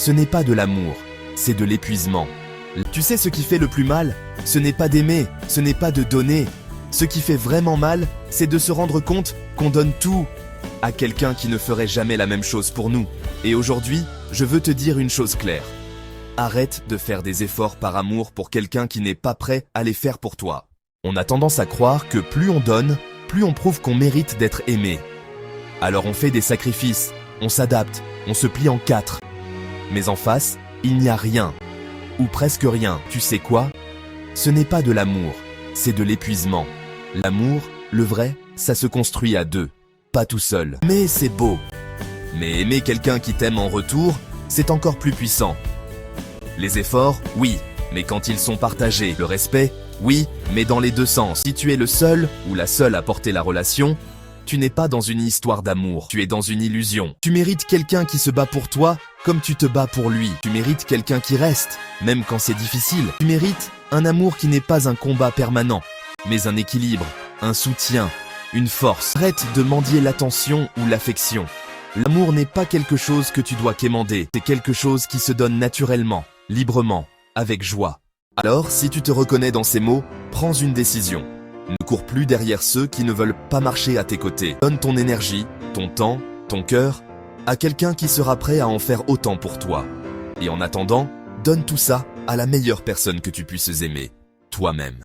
ce n'est pas de l'amour, c'est de l'épuisement. Tu sais ce qui fait le plus mal? Ce n'est pas d'aimer, ce n'est pas de donner. Ce qui fait vraiment mal, c'est de se rendre compte qu'on donne tout à quelqu'un qui ne ferait jamais la même chose pour nous. Et aujourd'hui, je veux te dire une chose claire. Arrête de faire des efforts par amour pour quelqu'un qui n'est pas prêt à les faire pour toi. On a tendance à croire que plus on donne, plus on prouve qu'on mérite d'être aimé. Alors on fait des sacrifices, on s'adapte, on se plie en quatre. Mais en face, il n'y a rien. Ou presque rien. Tu sais quoi? Ce n'est pas de l'amour, c'est de l'épuisement. L'amour, le vrai, ça se construit à deux, pas tout seul. Mais c'est beau. Mais aimer quelqu'un qui t'aime en retour, c'est encore plus puissant. Les efforts, oui, mais quand ils sont partagés. Le respect, oui, mais dans les deux sens. Si tu es le seul ou la seule à porter la relation, tu n'es pas dans une histoire d'amour, tu es dans une illusion. Tu mérites quelqu'un qui se bat pour toi comme tu te bats pour lui. Tu mérites quelqu'un qui reste, même quand c'est difficile. Tu mérites un amour qui n'est pas un combat permanent, mais un équilibre, un soutien, une force. Arrête de mendier l'attention ou l'affection. L'amour n'est pas quelque chose que tu dois quémander, c'est quelque chose qui se donne naturellement, librement, avec joie. Alors, si tu te reconnais dans ces mots, prends une décision. Ne cours plus derrière ceux qui ne veulent pas marcher à tes côtés. Donne ton énergie, ton temps, ton cœur, à quelqu'un qui sera prêt à en faire autant pour toi. Et en attendant, donne tout ça à la meilleure personne que tu puisses aimer, toi-même.